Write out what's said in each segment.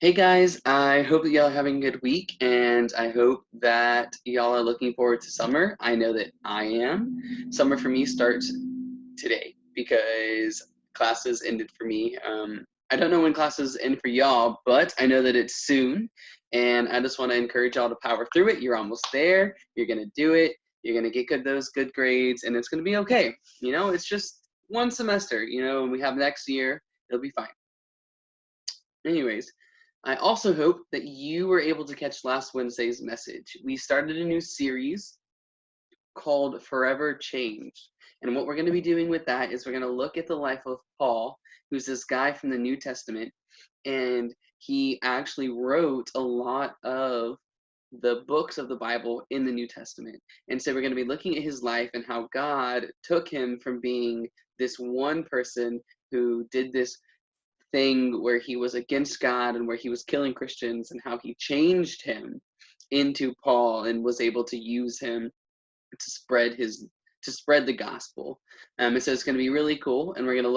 Hey guys, I hope that y'all are having a good week, and I hope that y'all are looking forward to summer. I know that I am. Summer for me starts today because classes ended for me. I don't know when classes end for y'all, but I know that it's soon, and I just want to encourage y'all to power through it. You're almost there. You're gonna do it. You're gonna get those good grades, and it's gonna be okay. It's just one semester. And we have next year. It'll be fine. Anyways, I also hope that you were able to catch last Wednesday's message. We started a new series called Forever Changed. And what we're going to be doing with that is we're going to look at the life of Paul, who's this guy from the New Testament. And he actually wrote a lot of the books of the Bible in the New Testament. And so we're going to be looking at his life and how God took him from being this one person who did this thing where he was against God and where he was killing Christians, and how he changed him into Paul and was able to use him to spread the gospel. And so it's going to be really cool, and we're going to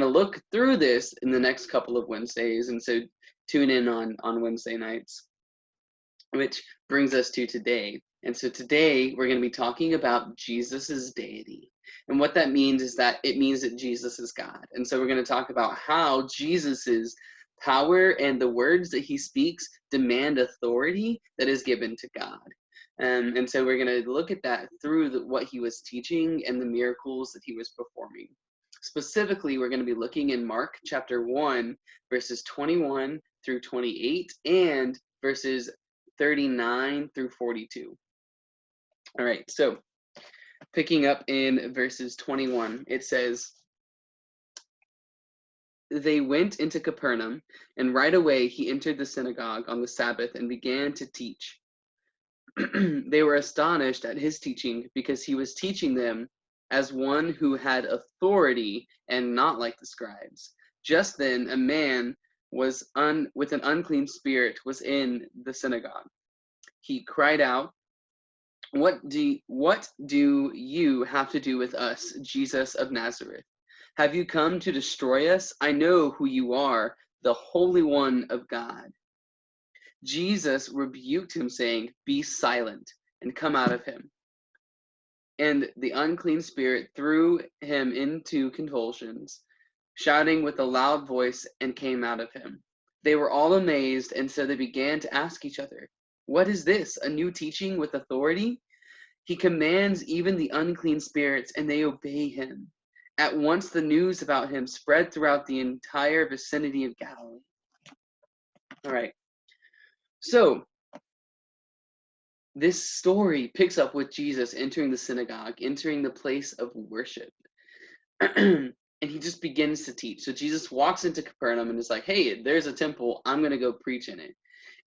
look through this in the next couple of Wednesdays, and so tune in on Wednesday nights, which brings us to today. And so today we're going to be talking about Jesus's deity. And what that means is that it means that Jesus is God. And so we're going to talk about how Jesus's power and the words that he speaks demand authority that is given to God. And so we're going to look at that through what he was teaching and the miracles that he was performing. Specifically, we're going to be looking in Mark chapter 1, verses 21 through 28, and verses 39 through 42. All right, so picking up in verses 21, it says, "They went into Capernaum, and right away he entered the synagogue on the Sabbath and began to teach. They were astonished at his teaching, because he was teaching them as one who had authority and not like the scribes. Just then a man with an unclean spirit was in the synagogue. He cried out, what do you have to do with us, Jesus of Nazareth? Have you come to destroy us? I know who you are, the Holy One of God." Jesus rebuked him, saying, "Be silent and come out of him." And the unclean spirit threw him into convulsions, shouting with a loud voice, and came out of him. They were all amazed, and so they began to ask each other, "What is this? A new teaching with authority? He commands even the unclean spirits, and they obey him." At once the news about him spread throughout the entire vicinity of Galilee. All right. So this story picks up with Jesus entering the synagogue, entering the place of worship. And he just begins to teach. So Jesus walks into Capernaum and is like, "Hey, there's a temple. I'm going to go preach in it."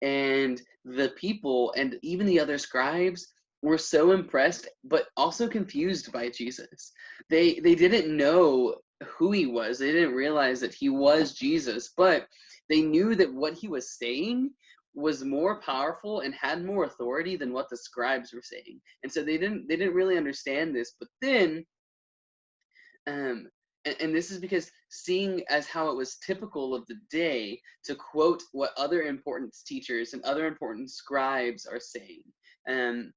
And the people and even the other scribes were so impressed, but also confused by Jesus. They didn't know who he was. They didn't realize that he was Jesus, but they knew that what he was saying was more powerful and had more authority than what the scribes were saying. And so they didn't really understand this. But then um, and this is because, seeing as how it was typical of the day to quote what other important teachers and other important scribes are saying, um,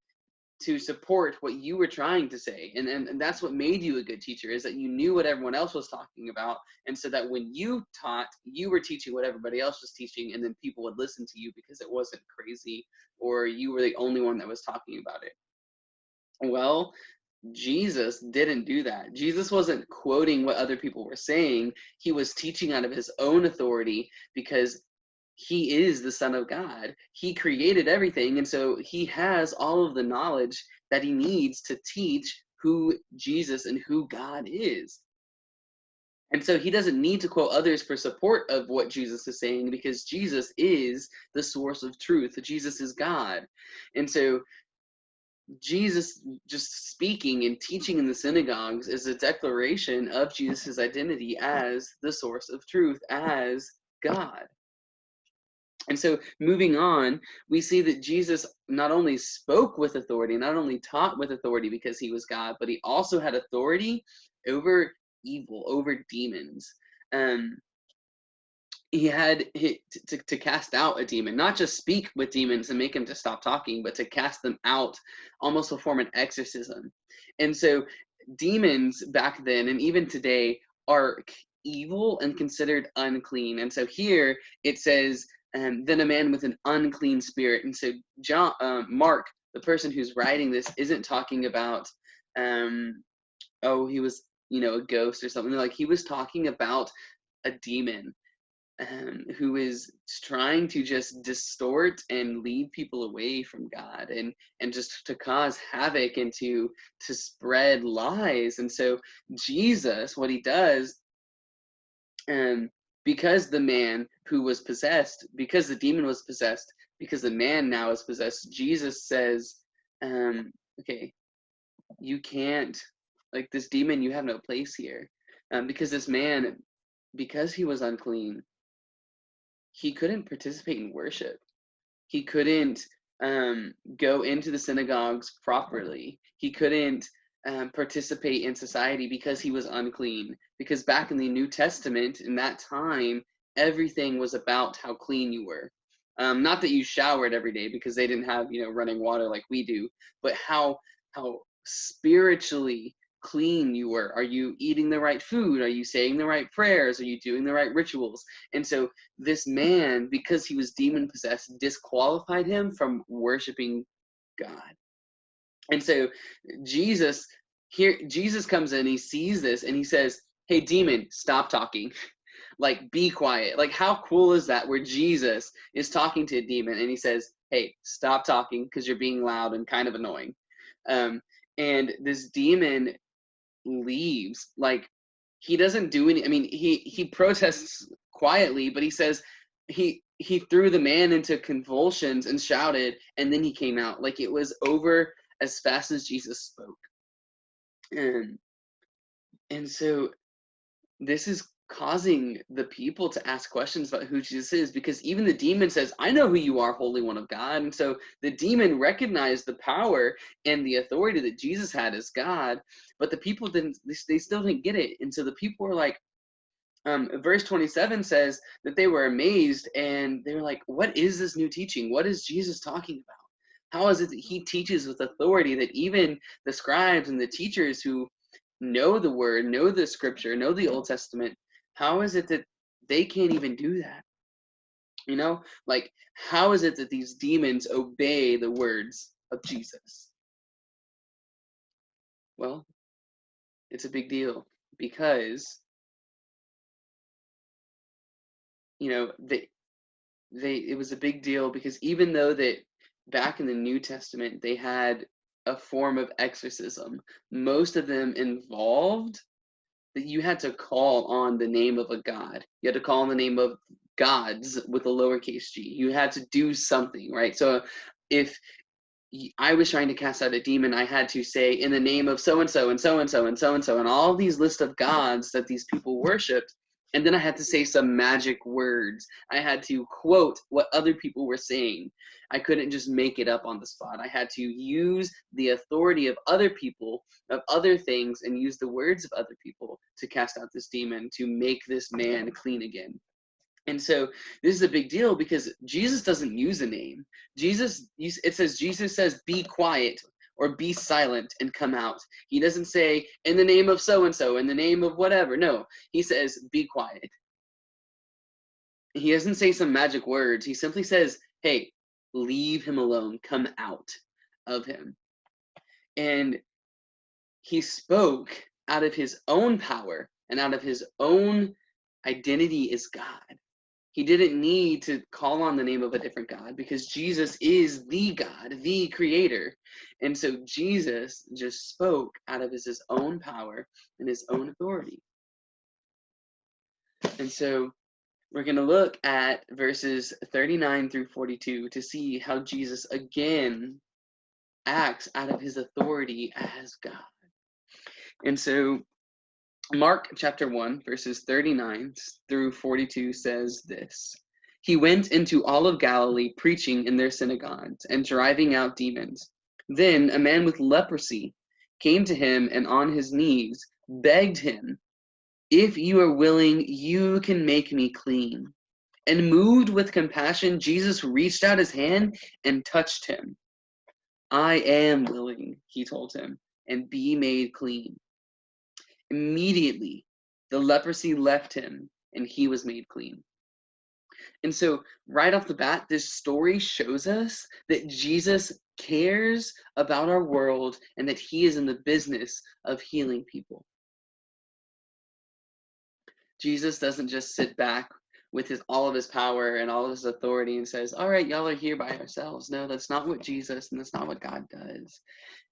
to support what you were trying to say. And that's what made you a good teacher, is that you knew what everyone else was talking about. And so that when you taught, you were teaching what everybody else was teaching, and then people would listen to you because it wasn't crazy or you were the only one that was talking about it. Well, Jesus didn't do that. Jesus wasn't quoting what other people were saying. He was teaching out of his own authority, because he is the Son of God. He created everything, and so he has all of the knowledge that he needs to teach who Jesus and who God is. And so he doesn't need to quote others for support of what Jesus is saying, because Jesus is the source of truth. Jesus is God. And so Jesus just speaking and teaching in the synagogues is a declaration of Jesus' identity as the source of truth, as God. And so moving on, we see that Jesus not only spoke with authority, not only taught with authority because he was God, but he also had authority over evil, over demons. Um, he had to cast out a demon, not just speak with demons and make them to stop talking, but to cast them out, almost perform an exorcism. And so demons back then and even today are evil and considered unclean. And so here it says, then a man with an unclean spirit. And so Mark, the person who's writing this, isn't talking about, oh, he was, a ghost or something. Like, he was talking about a demon who is trying to just distort and lead people away from God, and just to cause havoc and to spread lies. And so Jesus, what he does, because the man who was possessed, because the demon was possessed, because the man now is possessed, Jesus says, okay, you can't, like, this demon, you have no place here. Because this man, because he was unclean, he couldn't participate in worship. He couldn't go into the synagogues properly. He couldn't participate in society because he was unclean. Because back in the New Testament, in that time, everything was about how clean you were. Not that you showered every day, because they didn't have running water like we do, but how spiritually clean you were. Are you eating the right food? Are you saying the right prayers? Are you doing the right rituals? And so this man, because he was demon possessed, disqualified him from worshiping God. And so Jesus comes in, he sees this, and he says, hey, demon, stop talking. Like, be quiet. Like, how cool is that, where Jesus is talking to a demon and he says, hey, stop talking because you're being loud and kind of annoying. And this demon leaves. Like, he doesn't do any, I mean, he protests quietly, but he says he threw the man into convulsions and shouted, and then he came out. Like, it was over as fast as Jesus spoke. And so this is causing the people to ask questions about who Jesus is, because even the demon says, I know who you are, Holy One of God. And so the demon recognized the power and the authority that Jesus had as God, but the people they still didn't get it. And so the people were like, verse 27 says that they were amazed, and they were like, what is this new teaching? What is Jesus talking about? How is it that he teaches with authority that even the scribes and the teachers who know the word, know the scripture, know the Old Testament, how is it that they can't even do that? Like, how is it that these demons obey the words of Jesus? Well, it's a big deal, because it was a big deal because even though that back in the New Testament they had a form of exorcism, most of them involved that you had to call on the name of a god. You had to call on the name of gods with a lowercase g. You had to do something, right? So if I was trying to cast out a demon, I had to say, in the name of so and so and so and so and so and so, and all these list of gods that these people worshipped. And then I had to say some magic words. I had to quote what other people were saying. I couldn't just make it up on the spot. I had to use the authority of other people, of other things, and use the words of other people to cast out this demon, to make this man clean again. And so this is a big deal because Jesus doesn't use a name. It says, Jesus says, be quiet or be silent and come out. He doesn't say, in the name of so-and-so, in the name of whatever. No, he says, be quiet. He doesn't say some magic words. He simply says, hey, leave him alone. Come out of him. And he spoke out of his own power and out of his own identity as God. He didn't need to call on the name of a different God because Jesus is the God, the creator. And so Jesus just spoke out of his own power and his own authority. And so we're going to look at verses 39 through 42 to see how Jesus again acts out of his authority as God. And so Mark chapter 1, verses 39 through 42 says this. He went into all of Galilee, preaching in their synagogues and driving out demons. Then a man with leprosy came to him and on his knees begged him, if you are willing, you can make me clean. And moved with compassion, Jesus reached out his hand and touched him. I am willing, he told him, and be made clean. Immediately, the leprosy left him and he was made clean. And so, right off the bat, this story shows us that Jesus cares about our world and that he is in the business of healing people. Jesus doesn't just sit back with all of his power and all of his authority and says, all right, y'all are here by ourselves. No, that's not what Jesus and that's not what God does.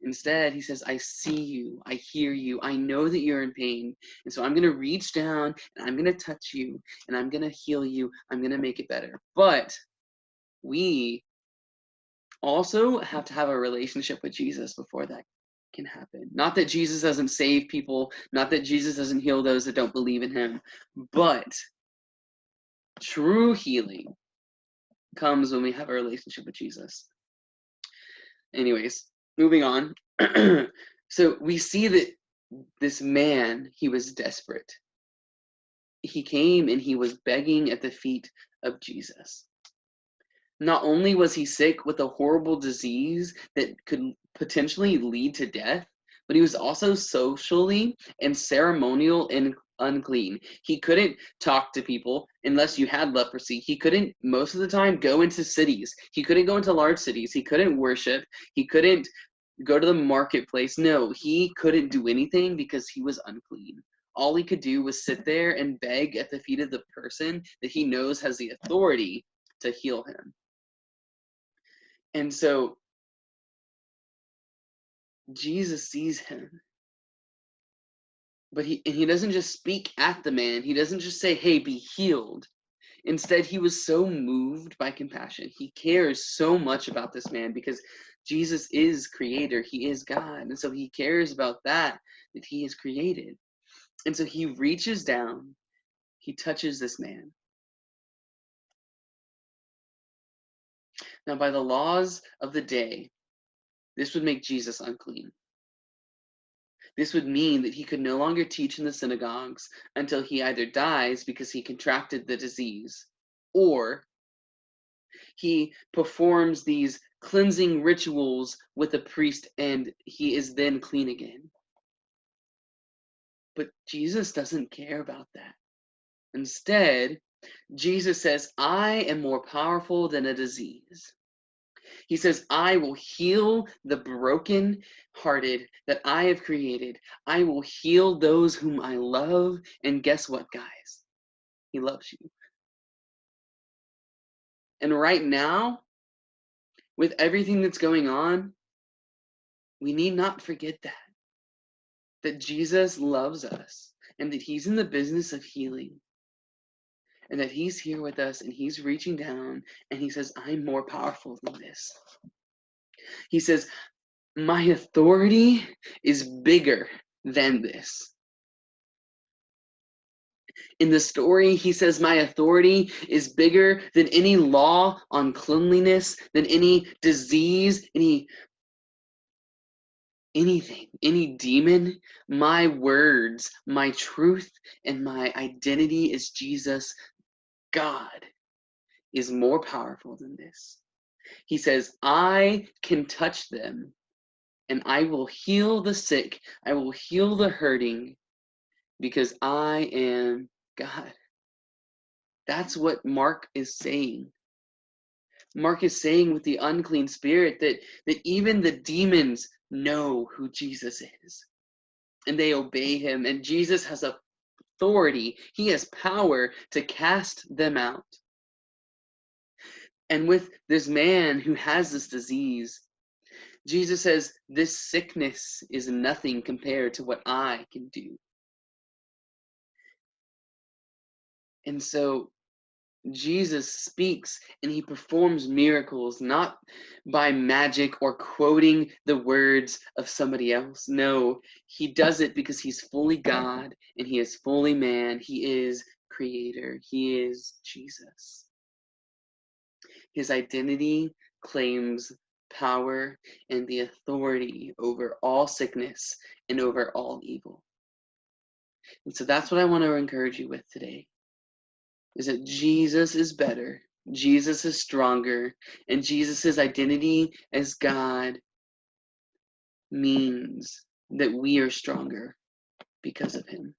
Instead, he says, I see you, I hear you, I know that you're in pain. And so I'm going to reach down and I'm going to touch you and I'm going to heal you. I'm going to make it better. But we also have to have a relationship with Jesus before that can happen. Not that Jesus doesn't save people, not that Jesus doesn't heal those that don't believe in him, but true healing comes when we have a relationship with Jesus. Anyways, moving on. So we see that this man, he was desperate. He came and he was begging at the feet of Jesus. Not only was he sick with a horrible disease that could potentially lead to death, but he was also socially and ceremonial and unclean. He couldn't talk to people unless you had leprosy. He couldn't, most of the time, go into cities. He couldn't go into large cities. He couldn't worship. He couldn't go to the marketplace. No, he couldn't do anything because he was unclean. All he could do was sit there and beg at the feet of the person that he knows has the authority to heal him. And so Jesus sees him, but he doesn't just speak at the man. He doesn't just say, hey, be healed. Instead, he was so moved by compassion. He cares so much about this man because Jesus is creator. He is God. And so he cares about that he has created. And so he reaches down, he touches this man. Now, by the laws of the day, this would make Jesus unclean. This would mean that he could no longer teach in the synagogues until he either dies because he contracted the disease, or he performs these cleansing rituals with a priest and he is then clean again. But Jesus doesn't care about that. Instead, Jesus says, I am more powerful than a disease. He says, I will heal the broken-hearted that I have created. I will heal those whom I love. And guess what, guys? He loves you. And right now, with everything that's going on, we need not forget that Jesus loves us and that he's in the business of healing and that he's here with us and he's reaching down and he says, I'm more powerful than this. He says, my authority is bigger than this. In the story, he says, my authority is bigger than any law on cleanliness, than any disease, anything, any demon. My words, my truth, and my identity as Jesus, God, is more powerful than this. He says, I can touch them and I will heal the sick. I will heal the hurting because I am God. That's what Mark is saying. Mark is saying with the unclean spirit that even the demons know who Jesus is and they obey him. And Jesus has authority. He has power to cast them out. And with this man who has this disease, Jesus says, this sickness is nothing compared to what I can do. And so Jesus speaks and he performs miracles, not by magic or quoting the words of somebody else. No, he does it because he's fully God and he is fully man. He is creator. He is Jesus. His identity claims power and the authority over all sickness and over all evil. And so that's what I want to encourage you with today. is that Jesus is better, Jesus is stronger, and Jesus' identity as God means that we are stronger because of him.